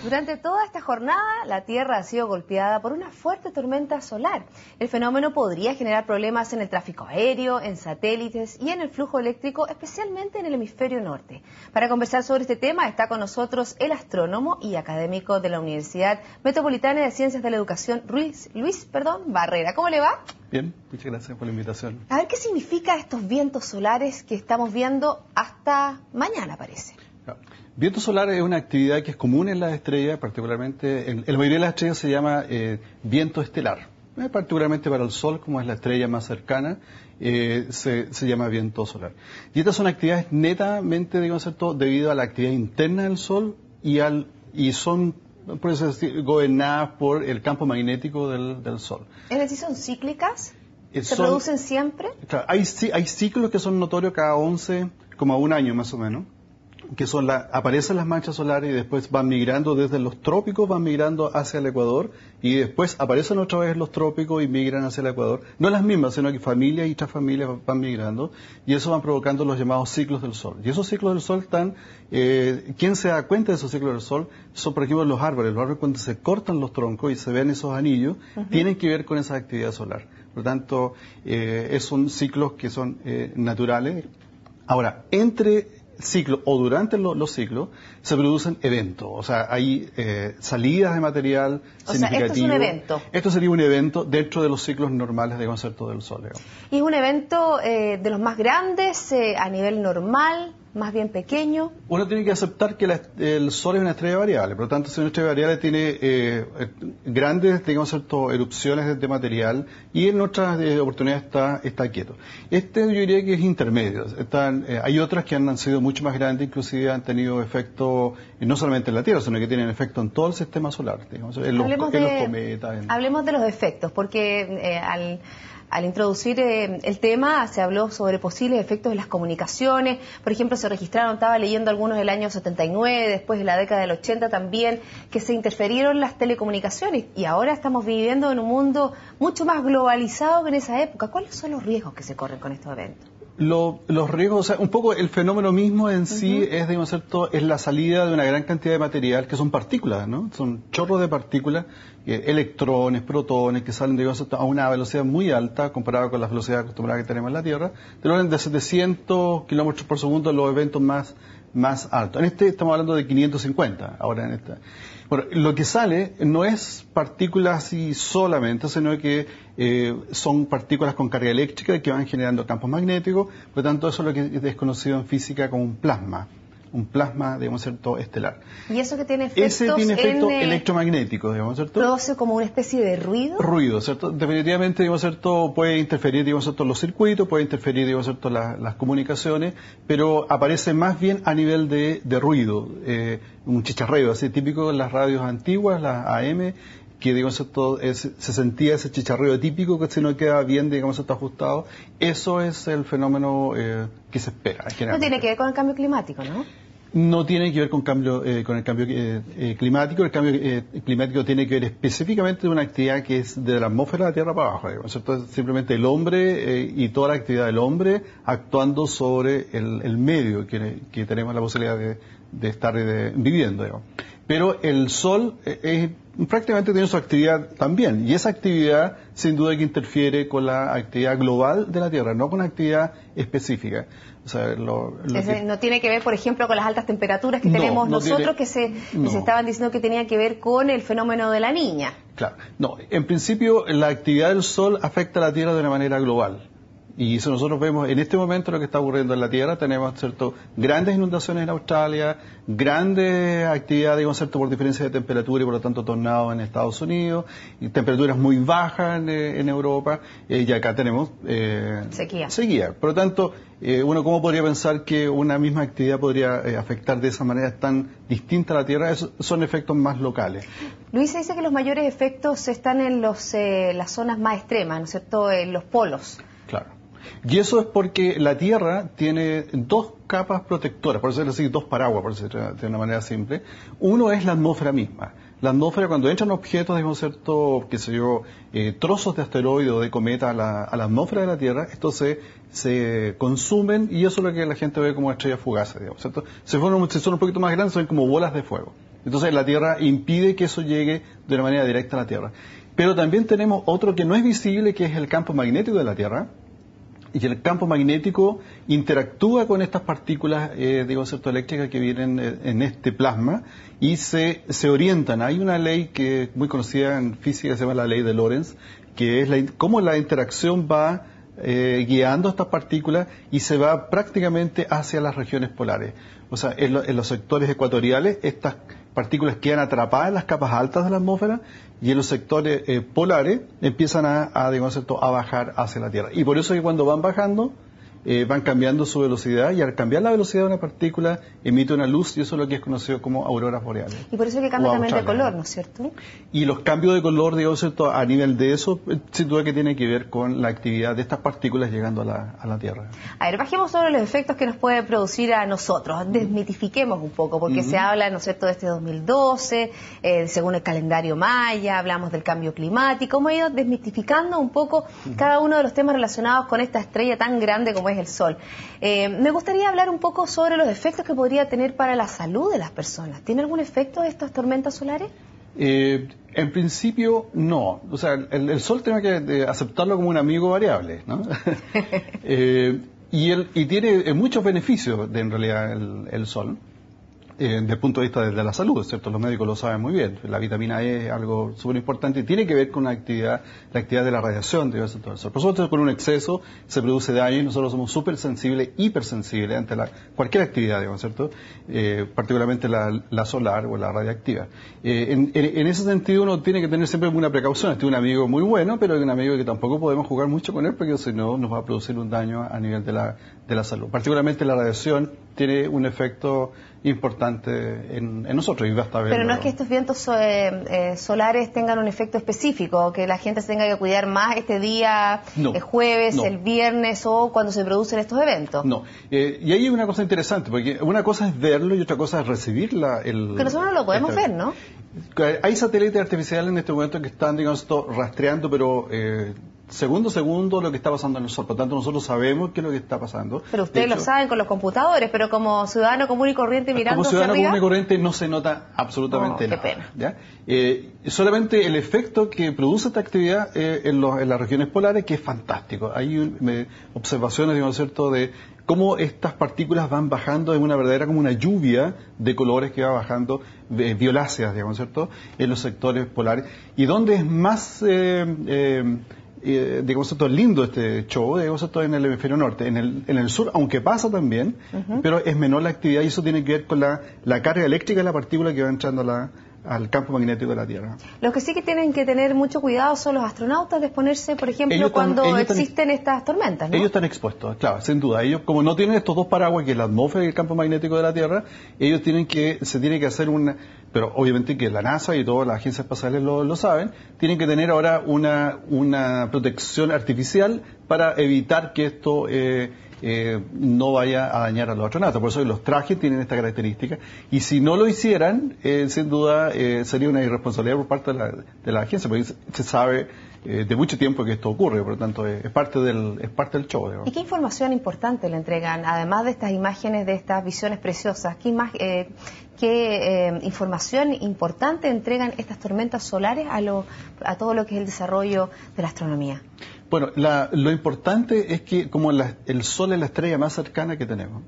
Durante toda esta jornada, la Tierra ha sido golpeada por una fuerte tormenta solar. El fenómeno podría generar problemas en el tráfico aéreo, en satélites y en el flujo eléctrico, especialmente en el hemisferio norte. Para conversar sobre este tema está con nosotros el astrónomo y académico de la Universidad Metropolitana de Ciencias de la Educación, Luis Barrera. ¿Cómo le va? Bien, muchas gracias por la invitación. A ver, ¿qué significa estos vientos solares que estamos viendo hasta mañana, parece? Viento solar es una actividad que es común en las estrellas, particularmente en la mayoría de las estrellas se llama viento estelar. Particularmente para el Sol, como es la estrella más cercana, se llama viento solar. Y estas son actividades netamente, debido a la actividad interna del Sol y son, por eso decir, gobernadas por el campo magnético del Sol. Es decir, ¿son cíclicas? ¿Se producen siempre? Claro, hay ciclos que son notorios cada 11,1 años más o menos, que son aparecen las manchas solares y después van migrando desde los trópicos, van migrando hacia el Ecuador y después aparecen otra vez los trópicos y migran hacia el Ecuador. No las mismas, sino que familias y transfamilias van migrando y eso van provocando los llamados ciclos del Sol. Y esos ciclos del Sol están, ¿quién se da cuenta de esos ciclos del Sol? Son, por ejemplo, los árboles. Los árboles cuando se cortan los troncos y se ven esos anillos, tienen que ver con esa actividad solar. Por lo tanto, son ciclos que son naturales. Ahora, entre ciclo o durante los ciclos se producen eventos, o sea, hay salidas de material significativo. Esto es un evento. Esto sería un evento dentro de los ciclos normales de concepto del Sol. ¿Y es un evento de los más grandes a nivel normal, más bien pequeño? Uno tiene que aceptar que el Sol es una estrella variable, por lo tanto, si una estrella variable tiene grandes, erupciones de material y en otras oportunidades está quieto. Yo diría que es intermedio. Hay otras que han sido mucho más grandes, inclusive han tenido efecto no solamente en la Tierra, sino que tienen efecto en todo el sistema solar, en los cometas. Hablemos de los efectos, porque al introducir el tema se habló sobre posibles efectos de las comunicaciones. Por ejemplo, se registraron, estaba leyendo algunos del año 79, después de la década del 80 también, que se interfirieron las telecomunicaciones y ahora estamos viviendo en un mundo mucho más globalizado que en esa época. ¿Cuáles son los riesgos que se corren con estos eventos? Los riesgos, o sea, un poco el fenómeno mismo en sí es la salida de una gran cantidad de material que son partículas, ¿no? Son chorros de partículas, electrones, protones, que salen a una velocidad muy alta comparada con las velocidades acostumbradas que tenemos en la Tierra, del orden de 700 kilómetros por segundo en los eventos más altos. En estamos hablando de 550, ahora en esta. Bueno, lo que sale no es partículas así solamente, sino que son partículas con carga eléctrica que van generando campos magnéticos, por lo tanto eso es lo que es desconocido en física como un plasma, estelar. ¿Y eso que tiene efectos electromagnéticos, produce como una especie de ruido? Ruido, ¿cierto? Definitivamente, puede interferir, los circuitos, puede interferir, las comunicaciones, pero aparece más bien a nivel de ruido, un chicharreo, así típico en las radios antiguas, las AM, que se sentía ese chicharreo típico que si no queda bien, ajustado. Eso es el fenómeno que se espera. No tiene que ver con el cambio climático, ¿no? No tiene que ver con el cambio climático. El cambio climático tiene que ver específicamente de una actividad que es de la atmósfera de la Tierra para abajo, ¿cierto? Simplemente el hombre y toda la actividad del hombre actuando sobre el medio que tenemos la posibilidad de estar viviendo, Pero el Sol prácticamente tiene su actividad también, y esa actividad sin duda que interfiere con la actividad global de la Tierra, no con una actividad específica. O sea, no tiene que ver, por ejemplo, con las altas temperaturas que tenemos nosotros, que se estaban diciendo que tenía que ver con el fenómeno de la Niña. Claro, no, en principio la actividad del Sol afecta a la Tierra de una manera global. Y si nosotros vemos en este momento lo que está ocurriendo en la Tierra, tenemos grandes inundaciones en Australia, grandes actividades, por diferencia de temperatura y por lo tanto tornados en Estados Unidos, y temperaturas muy bajas en Europa, y acá tenemos sequía. Por lo tanto, uno cómo podría pensar que una misma actividad podría afectar de esa manera tan distinta a la Tierra. Son efectos más locales. Luis, se dice que los mayores efectos están en las zonas más extremas, ¿no es cierto?, en los polos. Claro. Y eso es porque la Tierra tiene dos capas protectoras, por decirlo así, dos paraguas, por decirlo de una manera simple. Uno es la atmósfera misma. La atmósfera, cuando entran objetos, trozos de asteroides o de cometa a la atmósfera de la Tierra, estos se consumen y eso es lo que la gente ve como estrellas fugaces, ¿cierto? Si son un poquito más grandes, son como bolas de fuego. Entonces la Tierra impide que eso llegue de una manera directa a la Tierra. Pero también tenemos otro que no es visible, que es el campo magnético de la Tierra. Y el campo magnético interactúa con estas partículas, eléctricas que vienen en este plasma y se orientan. Hay una ley que muy conocida en física, se llama la ley de Lorentz, que es cómo la interacción va guiando estas partículas y se va prácticamente hacia las regiones polares. O sea, en los sectores ecuatoriales estas partículas quedan atrapadas en las capas altas de la atmósfera y en los sectores polares empiezan a bajar hacia la Tierra. Y por eso es que cuando van bajando, van cambiando su velocidad y al cambiar la velocidad de una partícula emite una luz y eso es lo que es conocido como auroras boreales. Y por eso es que cambia también de color, ¿no es cierto? Y los cambios de color, a nivel de eso, sin duda que tiene que ver con la actividad de estas partículas llegando a la Tierra. A ver, bajemos sobre los efectos que nos puede producir a nosotros, desmitifiquemos un poco, porque se habla, ¿no es cierto?, de este 2012, según el calendario maya, hablamos del cambio climático, hemos ido desmitificando un poco cada uno de los temas relacionados con esta estrella tan grande como es el Sol. Me gustaría hablar un poco sobre los efectos que podría tener para la salud de las personas. ¿Tiene algún efecto estas tormentas solares? En principio, no. O sea, el Sol tiene que aceptarlo como un amigo variable, ¿no? y tiene muchos beneficios, en realidad, el Sol. Desde el punto de vista de la salud, ¿cierto? Los médicos lo saben muy bien. La vitamina E es algo súper importante y tiene que ver con la actividad de la radiación de todo el Sol. Por supuesto, con un exceso se produce daño y nosotros somos súper sensibles, hipersensibles ante cualquier actividad, ¿cierto? Particularmente la solar o la radiactiva. En ese sentido, uno tiene que tener siempre una precaución. Este es un amigo muy bueno, pero es un amigo que tampoco podemos jugar mucho con él porque si no nos va a producir un daño a nivel de la salud. Particularmente la radiación tiene un efecto importante en nosotros y basta verlo. Pero no es que estos vientos solares tengan un efecto específico, que la gente se tenga que cuidar más este día, el jueves, el viernes o cuando se producen estos eventos. No, y ahí hay una cosa interesante, porque una cosa es verlo y otra cosa es recibir que nosotros no lo podemos ver, ¿no? Hay satélites artificiales en este momento que están, rastreando, pero segundo a segundo lo que está pasando en el Sol. Por tanto, nosotros sabemos qué es lo que está pasando. Pero ustedes lo saben con los computadores, pero como ciudadano común y corriente mirando como ciudadano hacia arriba, común y corriente no se nota absolutamente nada. Qué pena. ¿Ya? Solamente el efecto que produce esta actividad en las regiones polares, que es fantástico. Hay observaciones, de cómo estas partículas van bajando en una verdadera como una lluvia de colores que va bajando, violáceas, ¿cierto?, en los sectores polares. Y donde es más lindo este show, en el hemisferio norte. En el sur, aunque pasa también, pero es menor la actividad y eso tiene que ver con la carga eléctrica de la partícula que va entrando al campo magnético de la Tierra. Los que sí que tienen que tener mucho cuidado son los astronautas de exponerse, por ejemplo, cuando existen estas tormentas, ¿no? Ellos están expuestos, claro, sin duda. Ellos, como no tienen estos dos paraguas, que es la atmósfera y el campo magnético de la Tierra, ellos se tiene que hacer pero obviamente que la NASA y todas las agencias espaciales lo saben, tienen que tener ahora una protección artificial para evitar que esto no vaya a dañar a los astronautas. Por eso los trajes tienen esta característica. Y si no lo hicieran, sin duda sería una irresponsabilidad por parte de la agencia, porque se sabe de mucho tiempo que esto ocurre, por lo tanto es parte del show. ¿Y qué información importante le entregan, además de estas imágenes, de estas visiones preciosas? ¿Qué información importante entregan estas tormentas solares a todo lo que es el desarrollo de la astronomía? Bueno, lo importante es que como el Sol es la estrella más cercana que tenemos,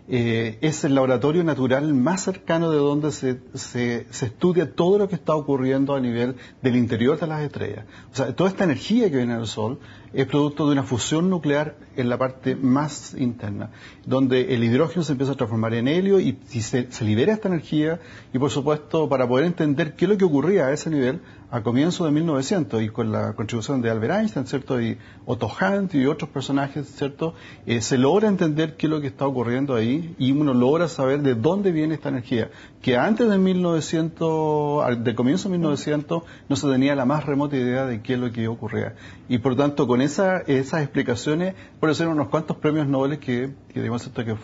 es el laboratorio natural más cercano de donde se estudia todo lo que está ocurriendo a nivel del interior de las estrellas. O sea, toda esta energía que viene del Sol es producto de una fusión nuclear en la parte más interna, donde el hidrógeno se empieza a transformar en helio y se libera esta energía y, por supuesto, para poder entender qué es lo que ocurría a ese nivel a comienzo de 1900 y con la contribución de Albert Einstein, ¿cierto?, y Otto Hahn y otros personajes, ¿cierto?, se logra entender qué es lo que está ocurriendo ahí y uno logra saber de dónde viene esta energía, que antes de del comienzo de 1900 no se tenía la más remota idea de qué es lo que ocurría. Y por tanto, con esas explicaciones, por eso eran unos cuantos premios Nobel que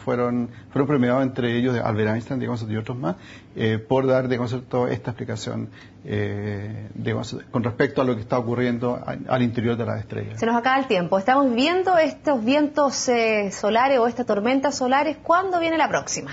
fueron premiados, entre ellos de Albert Einstein, y otros más, por dar, esta explicación con respecto a lo que está ocurriendo al interior de las estrellas. Se nos acaba el tiempo. Estamos viendo estos vientos solares o estas tormentas solares. ¿Cuándo viene la próxima?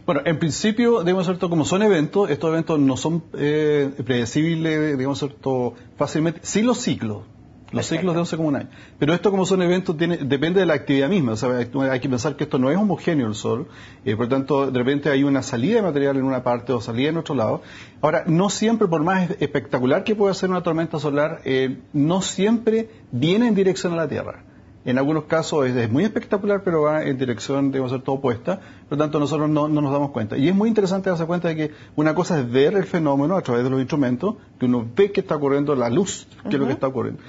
Bueno, en principio, digamos, ¿cierto? Como son eventos, estos eventos no son predecibles, digamos, ¿cierto? Fácilmente. Sí los ciclos. Los ciclos de 11 como un año. Pero esto, como son eventos, depende de la actividad misma. O sea, hay que pensar que esto no es homogéneo el Sol. Por lo tanto, de repente hay una salida de material en una parte o salida en otro lado. Ahora, no siempre, por más espectacular que pueda ser una tormenta solar, no siempre viene en dirección a la Tierra. En algunos casos es muy espectacular, pero va en dirección, digamos, todo opuesta. Por lo tanto, nosotros no nos damos cuenta. Y es muy interesante darse cuenta de que una cosa es ver el fenómeno a través de los instrumentos, que uno ve que está ocurriendo la luz, que es lo que está ocurriendo.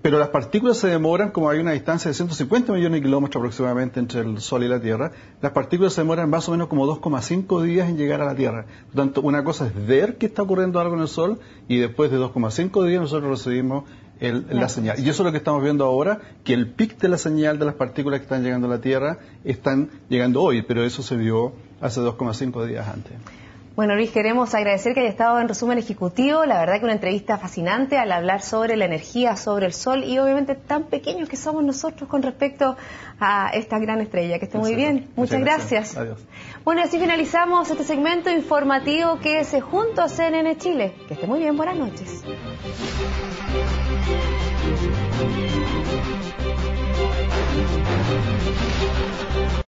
Pero las partículas se demoran, como hay una distancia de 150 millones de kilómetros aproximadamente entre el Sol y la Tierra, las partículas se demoran más o menos como 2,5 días en llegar a la Tierra. Por lo tanto, una cosa es ver que está ocurriendo algo en el Sol y después de 2,5 días nosotros recibimos la señal. Y eso es lo que estamos viendo ahora, que el pic de la señal de las partículas que están llegando a la Tierra están llegando hoy, pero eso se vio hace 2,5 días antes. Bueno, Luis, queremos agradecer que haya estado en Resumen Ejecutivo. La verdad que una entrevista fascinante al hablar sobre la energía, sobre el Sol y obviamente tan pequeños que somos nosotros con respecto a esta gran estrella. Que esté muy bien. Muchas gracias. Adiós. Bueno, y así finalizamos este segmento informativo que es junto a CNN Chile. Que esté muy bien. Buenas noches.